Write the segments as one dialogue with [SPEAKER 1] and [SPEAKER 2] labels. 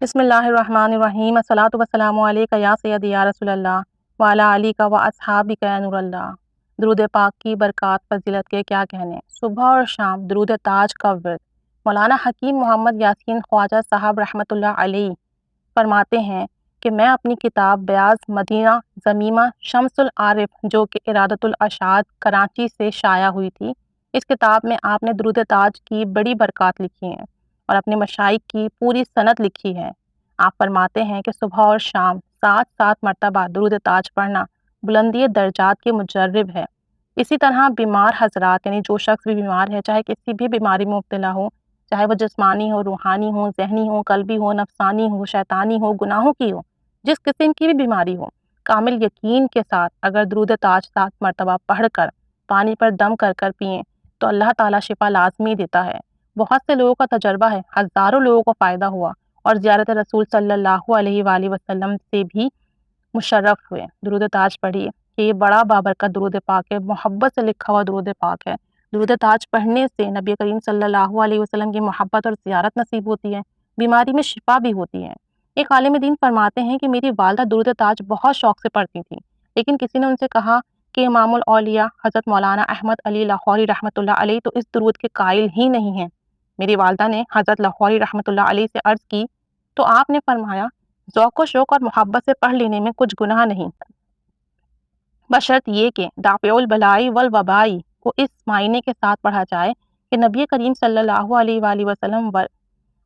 [SPEAKER 1] بسم اللہ الرحمن الرحیم الصلاۃ والسلام علیک یا سیدی یا رسول اللہ وعلی علیک و اصحابک یا نور اللہ۔ درود پاک کی برکات فضیلت کے کیا کہنے۔ صبح اور شام درود تاج کا ورد۔ مولانا حکیم محمد یاسین خواجہ صاحب رحمۃ اللہ علیہ فرماتے ہیں کہ میں اپنی کتاب بیاض مدینہ ضمیمہ شمس العارف جو کہ ارادۃ الاشعاد کراچی سے شائع ہوئی تھی، اس کتاب میں آپ نے درود تاج کی بڑی برکات لکھی ہیں اور اپنے مشائخ کی پوری سند لکھی ہے۔ آپ فرماتے ہیں کہ صبح اور شام 7 مرتبہ درود تاج پڑھنا بلندی درجات کے مجرب ہے۔ اسی طرح بیمار حضرات یعنی جو شخص بھی بیمار ہے، چاہے کسی بھی بیماری میں مبتلا ہو، چاہے وہ جسمانی ہو، روحانی ہو، ذہنی ہو، قلبی ہو، نفسانی ہو، شیطانی ہو، گناہوں کی ہو، جس قسم کی بھی بیماری ہو، کامل یقین کے ساتھ اگر درود تاج 7 مرتبہ پڑھ کر پانی پر دم کر کر پئیں تو اللہ تعالیٰ شفا لازمی دیتا ہے۔ بہت سے لوگوں کا تجربہ ہے، ہزاروں لوگوں کو فائدہ ہوا اور زیارت رسول صلی اللہ علیہ وآلہ وسلم سے بھی مشرف ہوئے۔ درود تاج پڑھیے کہ یہ بڑا بابرکت درود پاک ہے، محبت سے لکھا ہوا درود پاک ہے۔ درود تاج پڑھنے سے نبی کریم صلی اللہ علیہ وسلم کی محبت اور زیارت نصیب ہوتی ہے، بیماری میں شفا بھی ہوتی ہے۔ ایک عالم دین فرماتے ہیں کہ میری والدہ درود تاج بہت شوق سے پڑھتی تھی، لیکن کسی نے ان سے کہا کہ امام الاولیاء حضرت مولانا احمد علی لاہوری رحمۃ اللہ علیہ تو اس درود کے قائل ہی نہیں ہیں۔ میری والدہ نے حضرت لاہوری رحمۃ اللہ علیہ سے عرض کی تو آپ نے فرمایا ذوق و شوق اور محبت سے پڑھ لینے میں کچھ گناہ نہیں، بشرط یہ کہ دافع البلائی والوبائی کو اس معنی کے ساتھ پڑھا جائے کہ نبی کریم صلی اللہ علیہ وآلہ وسلم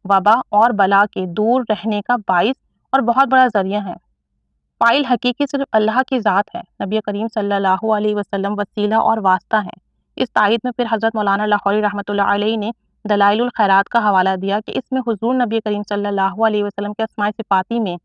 [SPEAKER 1] وبا اور بلا کے دور رہنے کا باعث اور بہت بڑا ذریعہ ہے۔ فاعل حقیقی صرف اللہ کی ذات ہے، نبی کریم صلی اللہ علیہ وسلم وسیلہ اور واسطہ ہیں۔ اس تائید میں پھر حضرت مولانا لاہوری رحمۃ اللہ علیہ نے دلائل الخیرات کا حوالہ دیا کہ اس میں حضور نبی کریم صلی اللہ علیہ وسلم کے اسماء صفاتی میں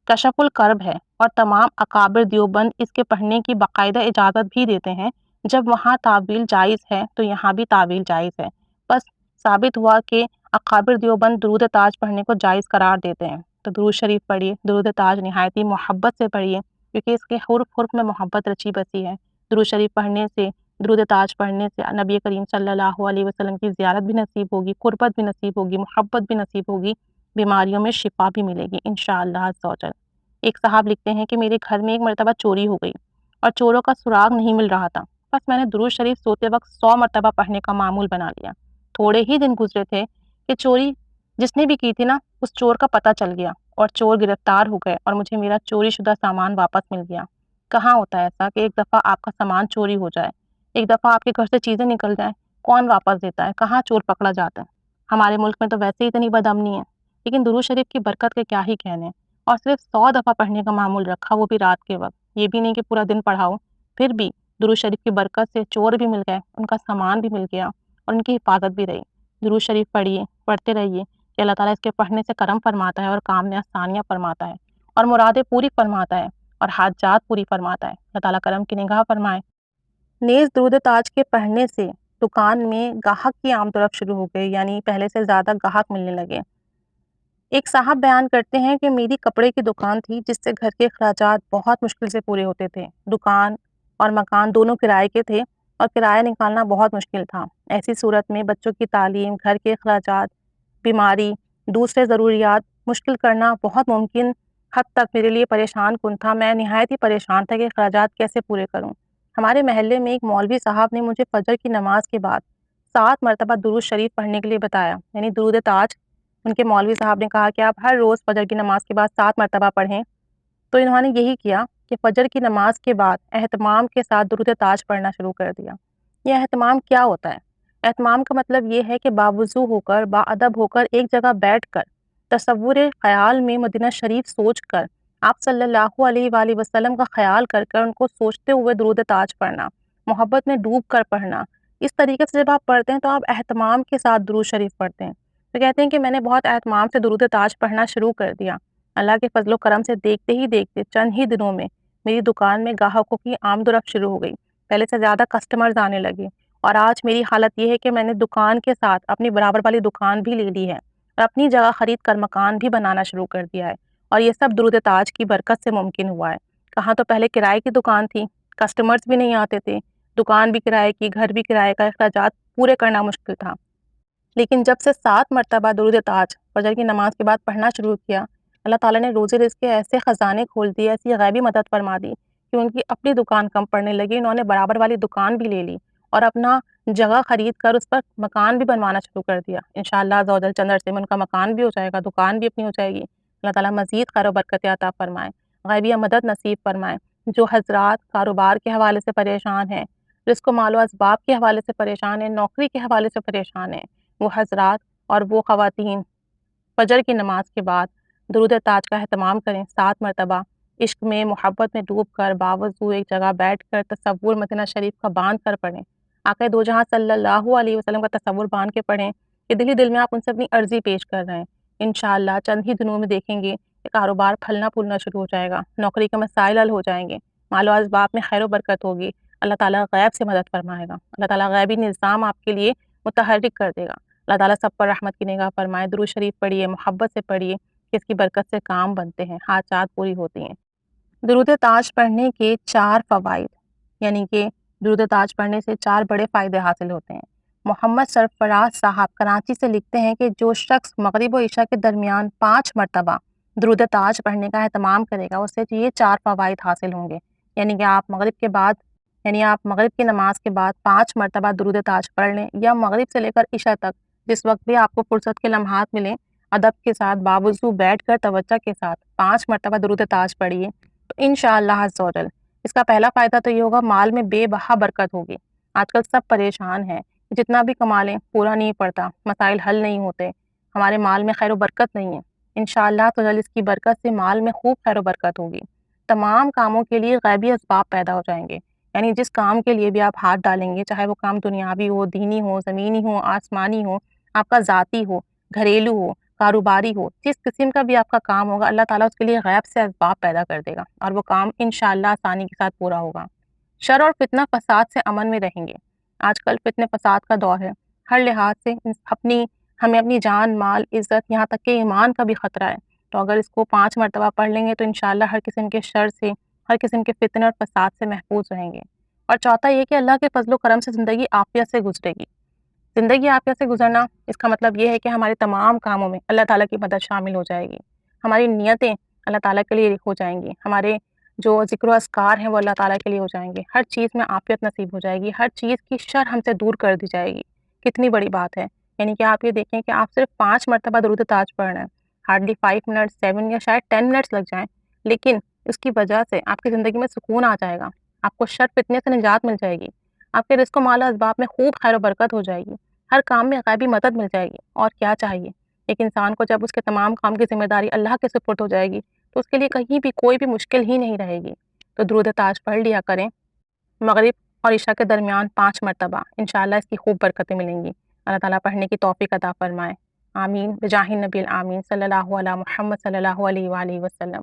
[SPEAKER 1] کشف الکرب ہے، اور تمام اکابر دیوبند اس کے پڑھنے کی باقاعدہ اجازت بھی دیتے ہیں۔ جب وہاں تعویل جائز ہے تو یہاں بھی تعویل جائز ہے، بس ثابت ہوا کہ اکابر دیوبند درود تاج پڑھنے کو جائز قرار دیتے ہیں۔ تو درود شریف پڑھیے، درود تاج نہایت ہی محبت سے پڑھیے کیونکہ اس کے حرف حرف میں محبت رچی بسی ہے۔ درود شریف پڑھنے سے، درود تاج پڑھنے سے نبی کریم صلی اللہ علیہ وسلم کی زیارت بھی نصیب ہوگی، قربت بھی نصیب ہوگی، محبت بھی نصیب ہوگی، بیماریوں میں شفا بھی ملے گی انشاءاللہ عز و جل۔ ایک صاحب لکھتے ہیں کہ میرے گھر میں ایک مرتبہ چوری ہو گئی اور چوروں کا سراغ نہیں مل رہا تھا، بس میں نے درود شریف سوتے وقت 100 مرتبہ پڑھنے کا معمول بنا لیا۔ تھوڑے ہی دن گزرے تھے کہ چوری جس نے بھی کی تھی نا، اس چور کا پتہ چل گیا اور چور گرفتار ہو گئے اور مجھے میرا چوری شدہ سامان واپس مل گیا۔ کہاں ہوتا ہے ایسا کہ ایک دفعہ آپ کا سامان چوری ہو جائے، ایک دفعہ آپ کے گھر سے چیزیں نکل جائیں، کون واپس دیتا ہے؟ کہاں چور پکڑا جاتا ہے؟ ہمارے ملک میں تو ویسے ہی اتنی بدامنی ہے، لیکن درود شریف کی برکت کے کیا ہی کہنے، اور صرف 100 دفعہ پڑھنے کا معمول رکھا، وہ بھی رات کے وقت۔ یہ بھی نہیں کہ پورا دن پڑھاؤ، پھر بھی درود شریف کی برکت سے چور بھی مل گئے، ان کا سامان بھی مل گیا اور ان کی حفاظت بھی رہی۔ درود شریف پڑھیے، پڑھتے رہیے کہ اللہ تعالیٰ اس کے پڑھنے سے کرم فرماتا ہے اور کام میں آسانیاں فرماتا ہے اور مرادیں پوری فرماتا ہے اور حاجات پوری فرماتا ہے۔ اللہ تعالیٰ کرم کی نگاہ فرمائے۔ نیز درود تاج کے پڑھنے سے دکان میں گاہک کی آمد و رفت شروع ہو گئی، یعنی پہلے سے زیادہ گاہک ملنے لگے۔ ایک صاحب بیان کرتے ہیں کہ میری کپڑے کی دکان تھی جس سے گھر کے اخراجات بہت مشکل سے پورے ہوتے تھے۔ دکان اور مکان دونوں کرائے کے تھے اور کرایہ نکالنا بہت مشکل تھا۔ ایسی صورت میں بچوں کی تعلیم، گھر کے اخراجات، بیماری، دوسرے ضروریات مشکل کرنا بہت ممکن حد تک میرے لیے پریشان کن تھا۔ میں نہایت ہی پریشان تھا کہ اخراجات کیسے پورے کروں۔ ہمارے محلے میں ایک مولوی صاحب نے مجھے فجر کی نماز کے بعد 7 مرتبہ درود شریف پڑھنے کے لیے بتایا، یعنی درود تاج۔ ان کے مولوی صاحب نے کہا کہ آپ ہر روز فجر کی نماز کے بعد 7 مرتبہ پڑھیں، تو انہوں نے یہی کیا کہ فجر کی نماز کے بعد اہتمام کے ساتھ درود تاج پڑھنا شروع کر دیا۔ یہ اہتمام کیا ہوتا ہے؟ اہتمام کا مطلب یہ ہے کہ باوضو ہو کر، باادب ہو کر، ایک جگہ بیٹھ کر تصور خیال میں مدینہ شریف سوچ کر، آپ صلی اللہ علیہ وآلہ وسلم کا خیال کر کر ان کو سوچتے ہوئے درود تاج پڑھنا، محبت میں ڈوب کر پڑھنا۔ اس طریقے سے جب آپ پڑھتے ہیں تو آپ اہتمام کے ساتھ درود شریف پڑھتے ہیں۔ تو کہتے ہیں کہ میں نے بہت اہتمام سے درود تاج پڑھنا شروع کر دیا۔ اللہ کے فضل و کرم سے دیکھتے ہی دیکھتے چند ہی دنوں میں میری دکان میں گاہکوں کی آمد و رفت شروع ہو گئی، پہلے سے زیادہ کسٹمرز آنے لگے، اور آج میری حالت یہ ہے کہ میں نے دکان کے ساتھ اپنی برابر والی دکان بھی لے لی ہے اور اپنی جگہ خرید کر مکان بھی بنانا شروع کر دیا ہے، اور یہ سب درود تاج کی برکت سے ممکن ہوا ہے۔ کہاں تو پہلے کرائے کی دکان تھی، کسٹمرز بھی نہیں آتے تھے، دکان بھی کرائے کی، گھر بھی کرائے کا، اخراجات پورے کرنا مشکل تھا۔ لیکن جب سے 7 مرتبہ درود تاج فجر کی نماز کے بعد پڑھنا شروع کیا، اللہ تعالیٰ نے روزی رزق کے ایسے خزانے کھول دیے، ایسی غیبی مدد فرما دی کہ ان کی اپنی دکان کم پڑنے لگی، انہوں نے برابر والی دکان بھی لے لی اور اپنا جگہ خرید کر اس پر مکان بھی بنوانا شروع کر دیا۔ انشاءاللہ عز و جل چند عرصے میں ان کا مکان بھی ہو جائے گا، دکان بھی اپنی ہو جائے گی۔ اللہ تعالیٰ مزید خیر و برکت عطا فرمائے، غیبی مدد نصیب فرمائے۔ جو حضرات کاروبار کے حوالے سے پریشان ہیں، رزق و مال و اسباب کے حوالے سے پریشان ہیں، نوکری کے حوالے سے پریشان ہیں، وہ حضرات اور وہ خواتین فجر کی نماز کے بعد درود تاج کا اہتمام کریں، 7 مرتبہ عشق میں محبت میں ڈوب کر باوضو ایک جگہ بیٹھ کر تصور مدینہ شریف کا باندھ کر پڑھیں، آقا دو جہاں صلی اللہ علیہ وسلم کا تصور باندھ کے پڑھیں کہ دل ہی دل میں آپ ان سے اپنی عرضی پیش کر رہے ہیں۔ انشاءاللہ چند ہی دنوں میں دیکھیں گے کہ کاروبار پھلنا پھولنا شروع ہو جائے گا، نوکری کے مسائل حل ہو جائیں گے، مال و اسباب میں خیر و برکت ہوگی، اللہ تعالیٰ غیب سے مدد فرمائے گا، اللہ تعالیٰ غیبی نظام آپ کے لیے متحرک کر دے گا۔ اللہ تعالیٰ سب پر رحمت کی نگاہ فرمائے، درود شریف پڑھیے، محبت سے پڑھیے کہ اس کی برکت سے کام بنتے ہیں، حاجات پوری ہوتی ہیں۔ درود تاج پڑھنے کے 4 فوائد، یعنی کہ درود تاج پڑھنے سے 4 بڑے فائدے حاصل ہوتے ہیں۔ محمد سرفراز صاحب کراچی سے لکھتے ہیں کہ جو شخص مغرب و عشاء کے درمیان 5 مرتبہ درود تاج پڑھنے کا اہتمام کرے گا، اس سے یہ 4 فوائد حاصل ہوں گے، یعنی کہ آپ مغرب کی نماز کے بعد 5 مرتبہ درود تاج پڑھ لیں، یا مغرب سے لے کر عشاء تک جس وقت بھی آپ کو فرصت کے لمحات ملیں، ادب کے ساتھ باوضو بیٹھ کر توجہ کے ساتھ 5 مرتبہ درود تاج پڑھیے تو انشاءاللہ عز و جل اس کا پہلا فائدہ تو یہ ہوگا، مال میں بے بہا برکت ہوگی۔ آج کل سب پریشان ہیں، جتنا بھی کما لیں پورا نہیں پڑتا، مسائل حل نہیں ہوتے، ہمارے مال میں خیر و برکت نہیں ہے۔ انشاءاللہ تو جل اس کی برکت سے مال میں خوب خیر و برکت ہوگی، تمام کاموں کے لیے غیبی اسباب پیدا ہو جائیں گے، یعنی جس کام کے لیے بھی آپ ہاتھ ڈالیں گے، چاہے وہ کام دنیاوی ہو، دینی ہو، زمینی ہو، آسمانی ہو، آپ کا ذاتی ہو، گھریلو ہو، کاروباری ہو، جس قسم کا بھی آپ کا کام ہوگا، اللہ تعالیٰ اس کے لیے غیب سے اسباب پیدا کر دے گا اور وہ کام انشاءاللہ آسانی کے ساتھ پورا ہوگا۔ شر اور فتنہ فساد سے امن میں رہیں گے۔ آج کل فتنہ فساد کا دور ہے، ہر لحاظ سے ہمیں اپنی جان، مال، عزت، یہاں تک کہ ایمان کا بھی خطرہ ہے، تو اگر اس کو 5 مرتبہ پڑھ لیں گے تو انشاءاللہ ہر قسم کے شر سے، ہر قسم کے فتنہ اور فساد سے محفوظ رہیں گے۔ اور چوتھا یہ کہ اللہ کے فضل و کرم سے زندگی عافیت سے گزرے گی۔ زندگی عافیت سے گزرنا اس کا مطلب یہ ہے کہ ہمارے تمام کاموں میں اللہ تعالیٰ کی مدد شامل ہو جائے گی، ہماری نیتیں اللہ تعالیٰ کے لیے ہو جائیں گی، ہمارے جو ذکر و اذکار ہیں وہ اللہ تعالیٰ کے لیے ہو جائیں گے، ہر چیز میں عافیت نصیب ہو جائے گی، ہر چیز کی شر ہم سے دور کر دی جائے گی۔ کتنی بڑی بات ہے، یعنی کہ آپ یہ دیکھیں کہ آپ صرف 5 مرتبہ درود تاج پڑھ رہے ہیں، ہارڈلی 5 منٹ 7 یا شاید 10 منٹس لگ جائیں، لیکن اس کی وجہ سے آپ کی زندگی میں سکون آ جائے گا، آپ کو شر فتنے سے نجات مل جائے گی، آپ کے رزق و مال و اسباب میں خوب خیر و برکت ہو جائے گی، ہر کام میں غیبی مدد مل جائے گی۔ اور کیا چاہیے، ایک انسان کو جب اس کے تمام کام کی ذمہ داری اللہ کے سپرد ہو جائے گی تو اس کے لیے کہیں بھی کوئی بھی مشکل ہی نہیں رہے گی۔ تو درود تاج پڑھ لیا کریں مغرب اور عشاء کے درمیان 5 مرتبہ، انشاءاللہ اس کی خوب برکتیں ملیں گی۔ اللہ تعالیٰ پڑھنے کی توفیق عطا فرمائے، آمین بجاہ النبی الآمین صلی اللہ علیہ محمد صلی اللہ علیہ وآلہ وسلم۔